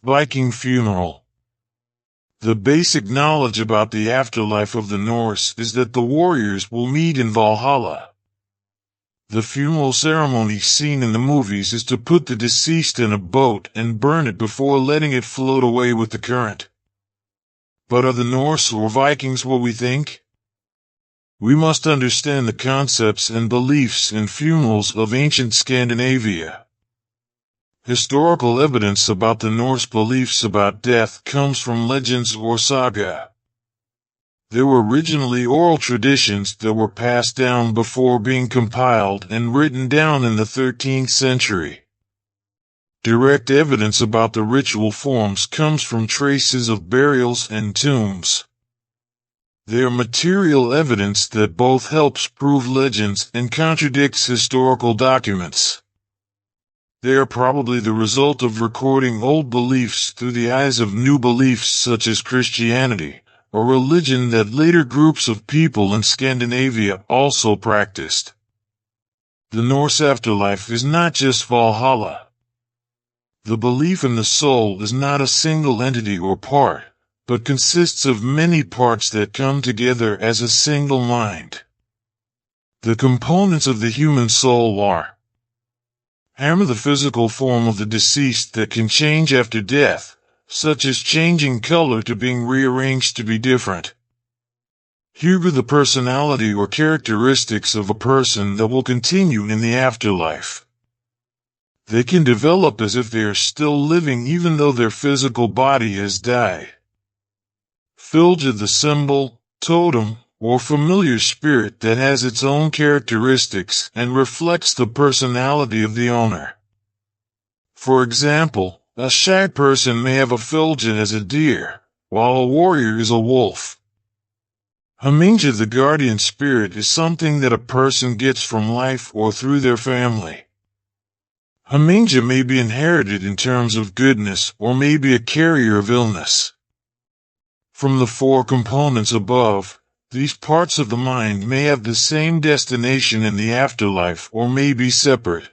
Viking funeral. The basic knowledge about the afterlife of the Norse is that the warriors will meet in Valhalla. The funeral ceremony seen in the movies is to put the deceased in a boat and burn it before letting it float away with the current. But are the Norse or Vikings what we think? We must understand the concepts and beliefs in funerals of ancient Scandinavia. Historical evidence about the Norse beliefs about death comes from legends or saga. There were originally oral traditions that were passed down before being compiled and written down in the 13th century. Direct evidence about the ritual forms comes from traces of burials and tombs. They are material evidence that both helps prove legends and contradicts historical documents. They are probably the result of recording old beliefs through the eyes of new beliefs such as Christianity, a religion that later groups of people in Scandinavia also practiced. The Norse afterlife is not just Valhalla. The belief in the soul is not a single entity or part, but consists of many parts that come together as a single mind. The components of the human soul are Hammer, the physical form of the deceased that can change after death, such as changing color to being rearranged to be different. Huber, the personality or characteristics of a person that will continue in the afterlife. They can develop as if they are still living even though their physical body has died. Fylgja, the symbol, totem, or familiar spirit that has its own characteristics and reflects the personality of the owner. For example, a shy person may have a fylgja as a deer, while a warrior is a wolf. Hamingja, the guardian spirit, is something that a person gets from life or through their family. Hamingja may be inherited in terms of goodness or may be a carrier of illness. From the four components above, these parts of the mind may have the same destination in the afterlife or may be separate.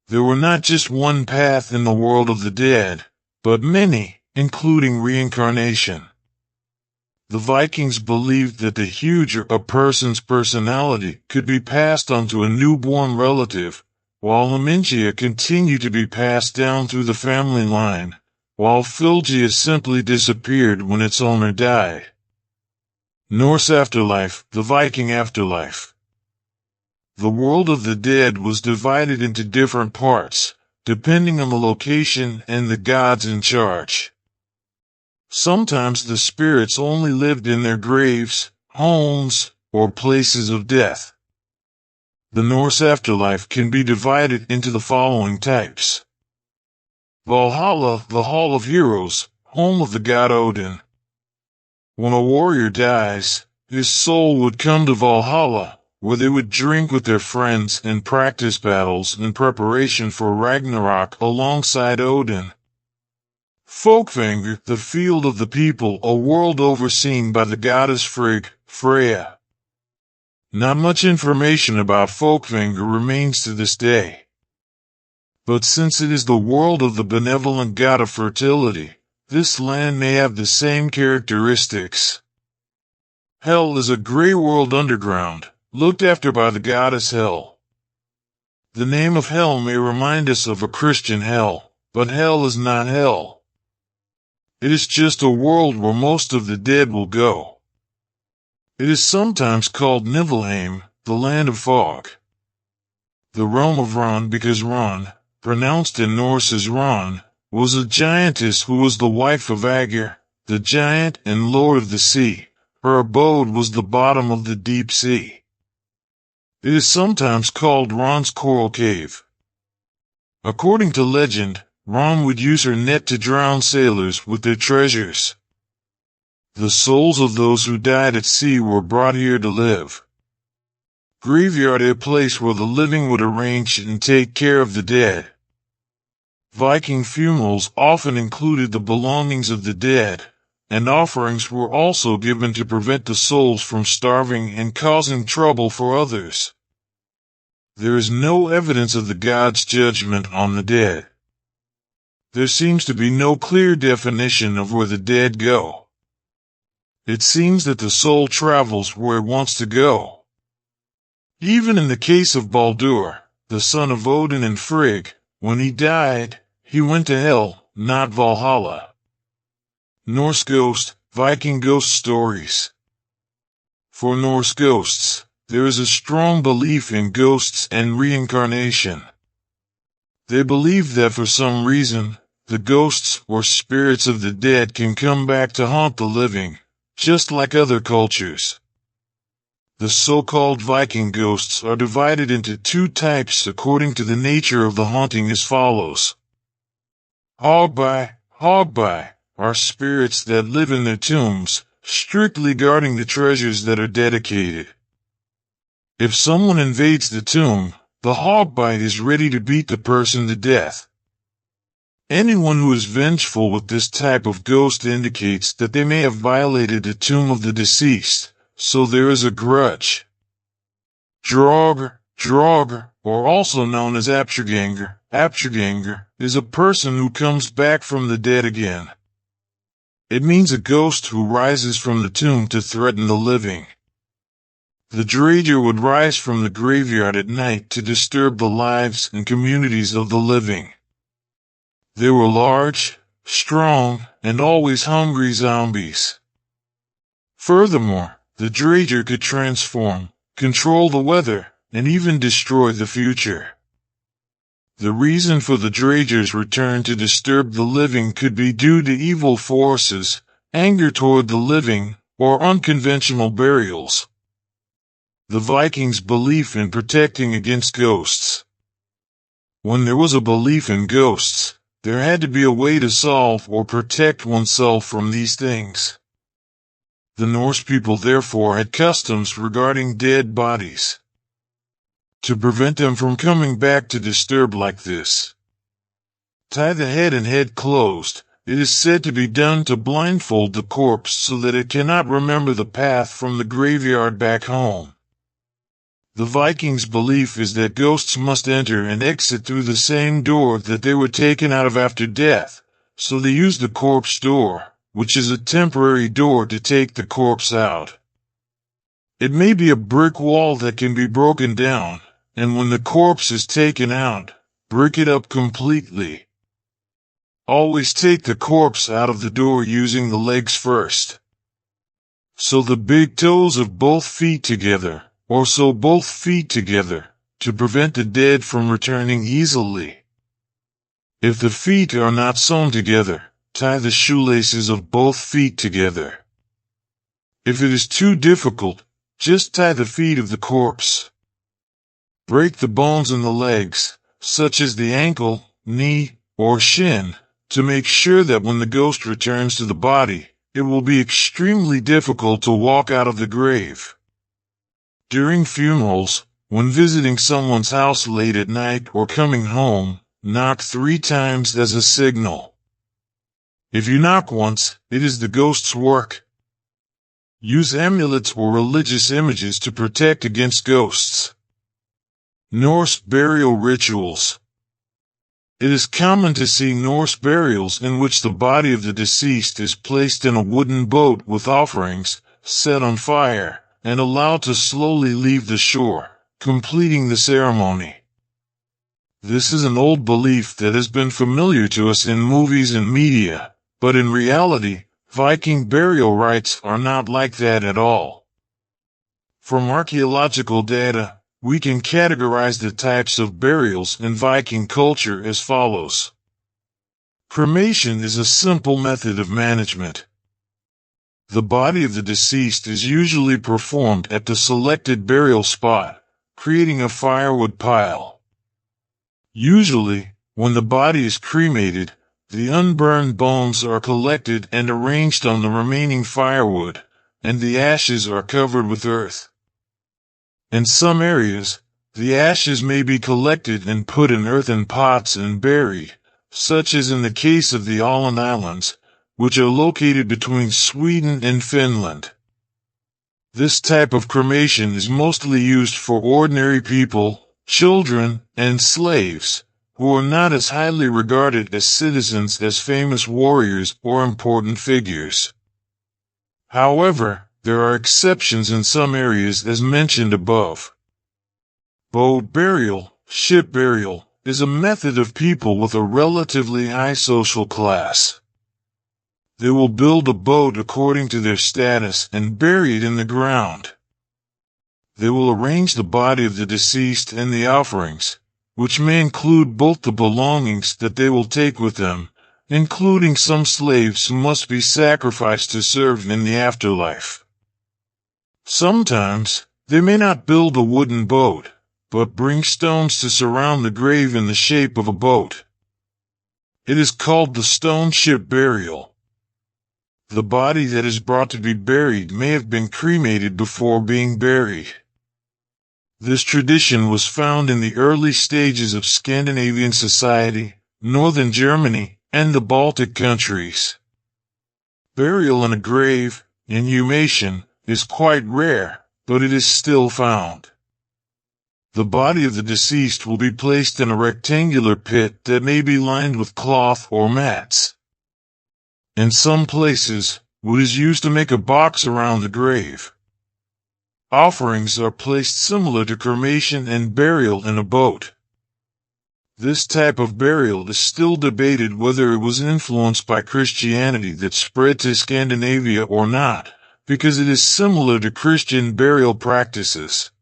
There were not just one path in the world of the dead, but many, including reincarnation. The Vikings believed that the Huger, a person's personality, could be passed on to a newborn relative, while Hamingja continued to be passed down through the family line, while Fylgja simply disappeared when its owner died. Norse afterlife, the Viking afterlife. The world of the dead was divided into different parts, depending on the location and the gods in charge. Sometimes the spirits only lived in their graves, homes, or places of death. The Norse afterlife can be divided into the following types. Valhalla, the Hall of Heroes, home of the god Odin. When a warrior dies, his soul would come to Valhalla, where they would drink with their friends and practice battles in preparation for Ragnarok alongside Odin. Folkvanger, the field of the people, a world overseen by the goddess Freya. Not much information about Folkvanger remains to this day. But since it is the world of the benevolent god of fertility, this land may have the same characteristics. Hell is a gray world underground, looked after by the goddess Hel. The name of Hell may remind us of a Christian hell, but Hell is not hell. It is just a world where most of the dead will go. It is sometimes called Niflheim, the land of fog. The realm of Ran, because Ran, pronounced in Norse as Ran, was a giantess who was the wife of Aegir, the giant and lord of the sea. Her abode was the bottom of the deep sea. It is sometimes called Ran's coral cave. According to legend, Ran would use her net to drown sailors with their treasures. The souls of those who died at sea were brought here to live. Graveyard, a place where the living would arrange and take care of the dead. Viking funerals often included the belongings of the dead, and offerings were also given to prevent the souls from starving and causing trouble for others. There is no evidence of the gods' judgment on the dead. there seems to be no clear definition of where the dead go. It seems that the soul travels where it wants to go. Even in the case of Baldur, the son of Odin and Frigg, when he died, he went to hell, not Valhalla. Norse ghost, Viking ghost stories. For Norse ghosts, there is a strong belief in ghosts and reincarnation. They believe that for some reason, the ghosts or spirits of the dead can come back to haunt the living, just like other cultures. The so-called Viking ghosts are divided into two types according to the nature of the haunting as follows. Hogby are spirits that live in their tombs, strictly guarding the treasures that are dedicated. If someone invades the tomb, the Hogbite is ready to beat the person to death. Anyone who is vengeful with this type of ghost indicates that they may have violated the tomb of the deceased, so there is a grudge. Draugr, or also known as Aptjarganger, is a person who comes back from the dead again. It means a ghost who rises from the tomb to threaten the living. The Draugr would rise from the graveyard at night to disturb the lives and communities of the living. They were large, strong, and always hungry zombies. Furthermore, the Draugr could transform, control the weather, and even destroy the future. The reason for the Draugur's return to disturb the living could be due to evil forces, anger toward the living, or unconventional burials. The Vikings' belief in protecting against ghosts. When there was a belief in ghosts, there had to be a way to solve or protect oneself from these things. The Norse people therefore had customs regarding dead bodies. To prevent them from coming back to disturb like this. Tie the head and head closed. It is said to be done to blindfold the corpse so that it cannot remember the path from the graveyard back home. The Vikings' belief is that ghosts must enter and exit through the same door that they were taken out of after death, so they use the corpse door, which is a temporary door to take the corpse out. It may be a brick wall that can be broken down, and when the corpse is taken out, brick it up completely. Always take the corpse out of the door using the legs first. So the big toes of both feet together, or so both feet together, to prevent the dead from returning easily. If the feet are not sewn together, tie the shoelaces of both feet together. If it is too difficult, just tie the feet of the corpse. Break the bones in the legs, such as the ankle, knee, or shin, to make sure that when the ghost returns to the body, it will be extremely difficult to walk out of the grave. During funerals, when visiting someone's house late at night or coming home, knock 3 times as a signal. If you knock once, it is the ghost's work. Use amulets or religious images to protect against ghosts. Norse burial rituals. It is common to see Norse burials in which the body of the deceased is placed in a wooden boat with offerings, set on fire, and allowed to slowly leave the shore, completing the ceremony. This is an old belief that has been familiar to us in movies and media, but in reality, Viking burial rites are not like that at all. From archaeological data, we can categorize the types of burials in Viking culture as follows. Cremation is a simple method of management. The body of the deceased is usually performed at the selected burial spot, creating a firewood pile. Usually, when the body is cremated, the unburned bones are collected and arranged on the remaining firewood, and the ashes are covered with earth. In some areas, the ashes may be collected and put in earthen pots and buried, such as in the case of the Åland Islands, which are located between Sweden and Finland. This type of cremation is mostly used for ordinary people, children, and slaves, who are not as highly regarded as citizens as famous warriors or important figures. However, there are exceptions in some areas as mentioned above. Boat burial, ship burial, is a method of people with a relatively high social class. They will build a boat according to their status and bury it in the ground. They will arrange the body of the deceased and the offerings, which may include both the belongings that they will take with them, including some slaves who must be sacrificed to serve in the afterlife. Sometimes, they may not build a wooden boat, but bring stones to surround the grave in the shape of a boat. It is called the stone ship burial. The body that is brought to be buried may have been cremated before being buried. This tradition was found in the early stages of Scandinavian society, northern Germany, and the Baltic countries. Burial in a grave, inhumation, is quite rare, but it is still found. The body of the deceased will be placed in a rectangular pit that may be lined with cloth or mats. In some places, wood is used to make a box around the grave. Offerings are placed similar to cremation and burial in a boat. This type of burial is still debated whether it was influenced by Christianity that spread to Scandinavia or not, because it is similar to Christian burial practices.